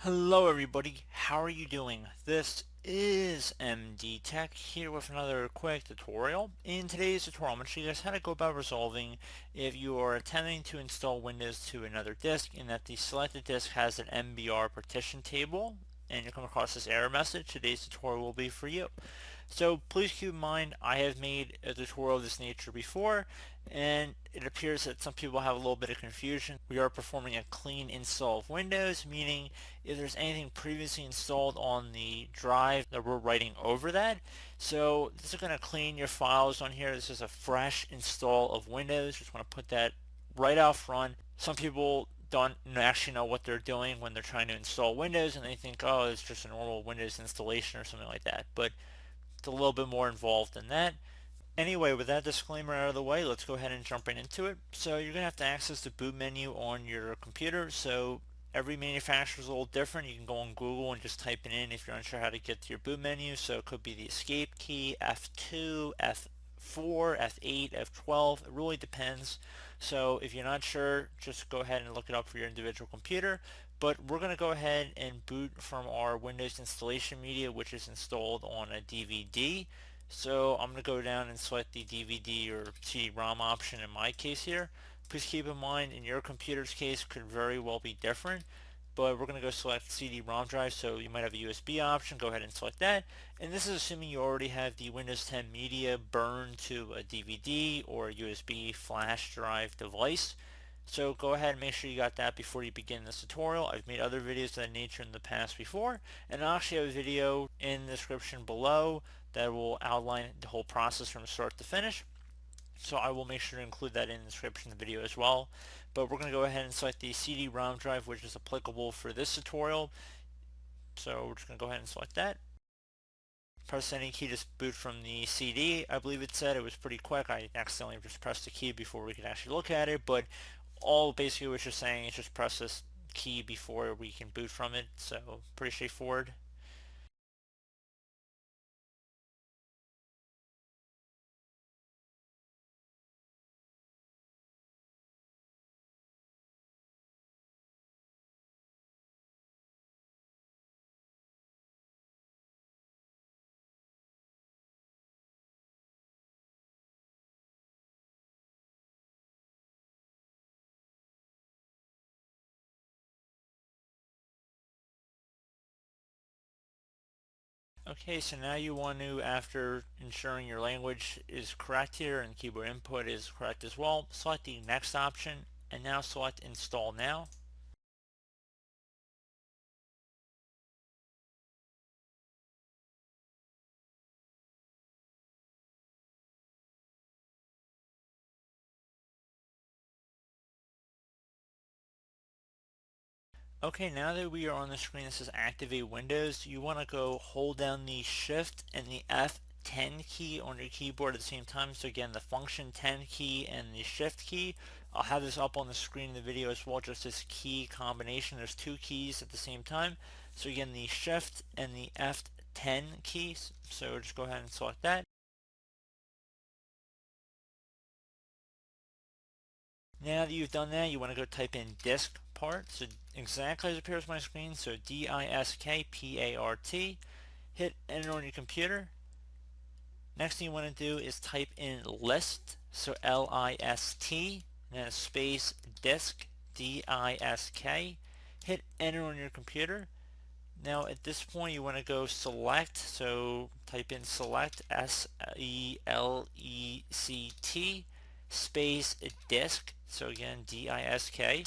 Hello everybody, how are you doing? This is MD Tech here with another quick tutorial. In today's tutorial, I'm going to show you guys how to go about resolving if you are attempting to install Windows to another disk and that the selected disk has an MBR partition table and you come across this error message. Today's tutorial will be for you. So please keep in mind I have made a tutorial of this nature before and it appears that some people have a little bit of confusion. We are performing a clean install of Windows, meaning if there's anything previously installed on the drive that we're writing over that. So this is going to clean your files on here. This is a fresh install of Windows. Just want to put that right out front. Some people don't actually know what they're doing when they're trying to install Windows and they think, oh, it's just a normal Windows installation or something like that. But it's a little bit more involved than that. Anyway, with that disclaimer out of the way, let's go ahead and jump right into it. So you're going to have to access the boot menu on your computer. So every manufacturer is a little different. You can go on Google and just type it in if you're unsure how to get to your boot menu. So it could be the escape key, F2, F4, F8, F12. It really depends. So if you're not sure, just go ahead and look it up for your individual computer. But we're going to go ahead and boot from our Windows installation media, which is installed on a DVD. So I'm going to go down and select the DVD or CD-ROM option in my case here. Please keep in mind in your computer's case could very well be different, but we're going to go select CD-ROM drive, so you might have a USB option. Go ahead and select that. And this is assuming you already have the Windows 10 media burned to a DVD or a USB flash drive device. So go ahead and make sure you got that before you begin this tutorial. I've made other videos of that nature in the past before, and I actually have a video in the description below that will outline the whole process from start to finish. So I will make sure to include that in the description of the video as well. But we're going to go ahead and select the CD-ROM drive, which is applicable for this tutorial. So we're just going to go ahead and select that. Press any key to boot from the CD. I believe it said it was pretty quick. I accidentally just pressed the key before we could actually look at it, but all basically what you're saying is just press this key before we can boot from it. So pretty straightforward. Okay, so now you want to, after ensuring your language is correct here and keyboard input is correct as well, select the next option and now select install now. Okay, now that we are on the screen that says activate Windows, you want to go hold down the shift and the F10 key on your keyboard at the same time. So again, the function 10 key and the shift key. I'll have this up on the screen in the video as well, just this key combination. There's two keys at the same time. So again, the shift and the F10 keys. So just go ahead and select that. Now that you've done that, you want to go type in diskpart. So exactly as it appears on my screen. So diskpart. Hit enter on your computer. Next thing you want to do is type in list. So L-I-S-T. And then space disk. D-I-S-K. Hit enter on your computer. Now at this point you want to go select. So type in select S-E-L-E-C-T space disk. So again, D-I-S-K,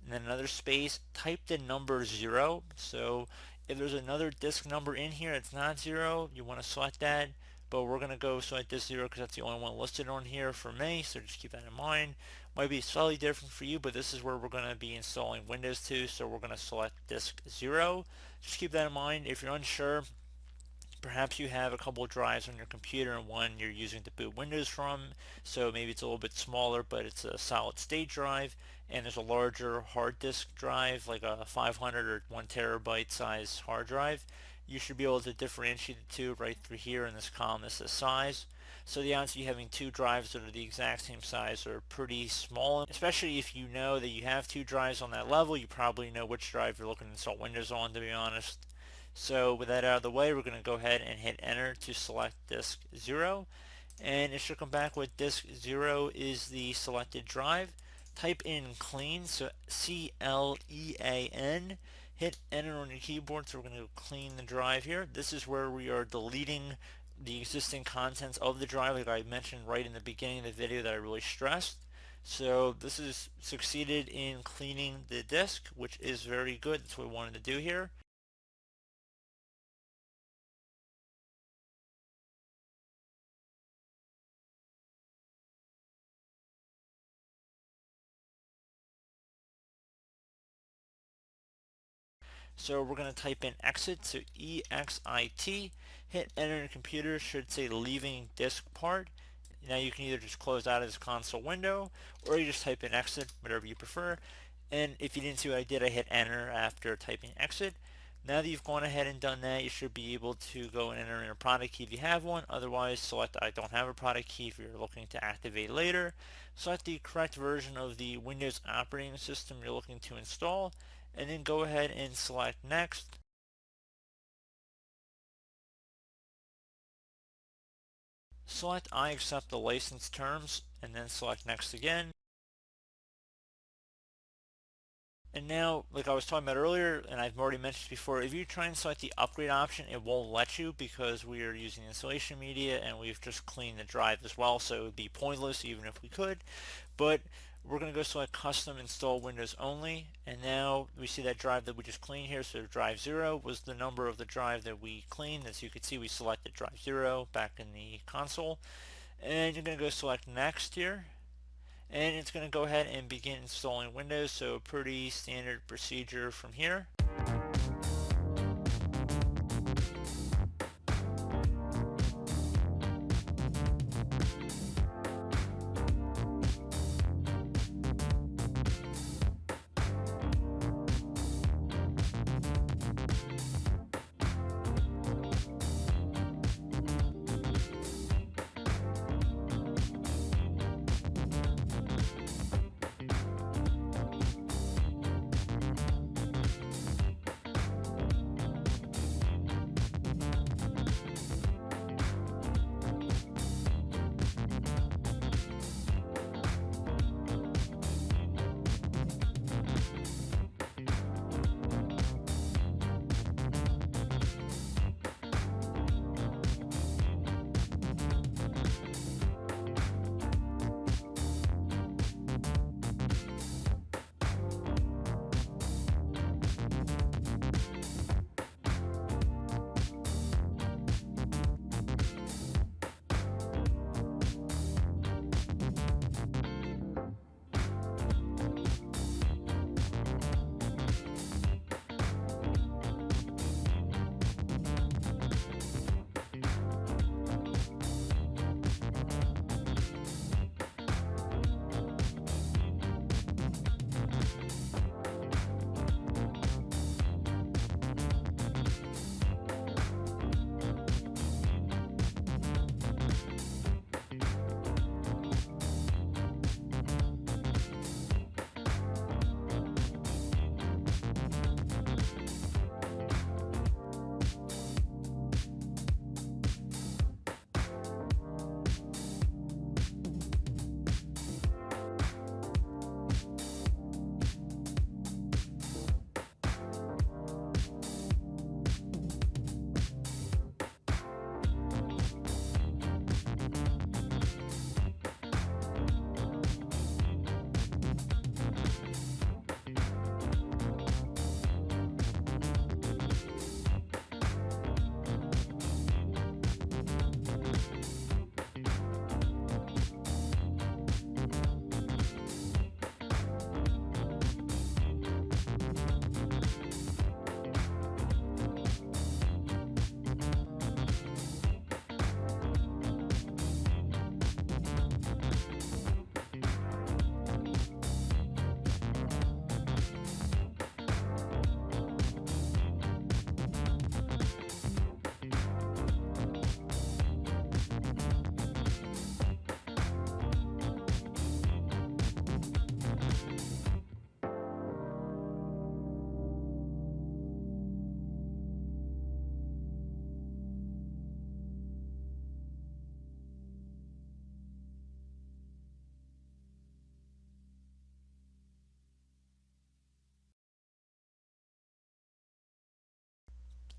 and then another space, type the number 0. So if there's another disk number in here it's not 0, you want to select that, but we're going to go select this 0 because that's the only one listed on here for me, so just keep that in mind. Might be slightly different for you, but this is where we're going to be installing Windows 2, so we're going to select disk 0. Just keep that in mind. If you're unsure, perhaps you have a couple of drives on your computer and one you're using to boot Windows from, so maybe it's a little bit smaller but it's a solid state drive, and there's a larger hard disk drive like a 500 or 1 terabyte size hard drive, you should be able to differentiate the two right through here in this column. This is size. So the odds of you having two drives that are the exact same size are pretty small, especially if you know that you have two drives on that level. You probably know which drive you're looking to install Windows on, to be honest. So with that out of the way, we're going to go ahead and hit enter to select disk 0, and it should come back with disk 0 is the selected drive. Type in clean, so CLEAN, hit enter on your keyboard. So we're going to clean the drive here. This is where we are deleting the existing contents of the drive, like I mentioned right in the beginning of the video that I really stressed. So this has succeeded in cleaning the disk, which is very good. That's what we wanted to do here. So we're going to type in exit, so EXIT, hit enter on your computer, should say leaving disk part. Now you can either just close out of this console window, or you just type in exit, whatever you prefer. And if you didn't see what I did, I hit enter after typing exit. Now that you've gone ahead and done that, you should be able to go and enter in a product key if you have one. Otherwise, select I don't have a product key if you're looking to activate later. Select the correct version of the Windows operating system you're looking to install, and then go ahead and select next. Select I accept the license terms, and then select next again. And now, like I was talking about earlier, and I've already mentioned before, if you try and select the upgrade option, it won't let you because we are using installation media and we've just cleaned the drive as well, so it would be pointless even if we could. But we're going to go select custom install Windows only, and now we see that drive that we just cleaned here. So drive 0 was the number of the drive that we cleaned. As you can see, we selected drive 0 back in the console, and you're going to go select next here, and it's going to go ahead and begin installing Windows. So pretty standard procedure from here.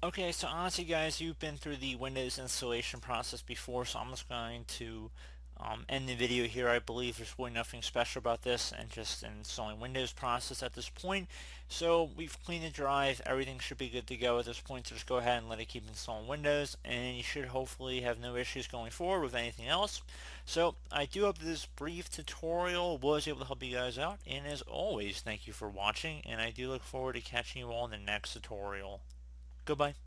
Okay, so honestly, guys, you've been through the Windows installation process before, so I'm just going to end the video here. I believe there's really nothing special about this and just installing Windows process at this point. So we've cleaned the drive. Everything should be good to go at this point, so just go ahead and let it keep installing Windows, and you should hopefully have no issues going forward with anything else. So I do hope this brief tutorial was able to help you guys out, and as always, thank you for watching, and I do look forward to catching you all in the next tutorial. Goodbye.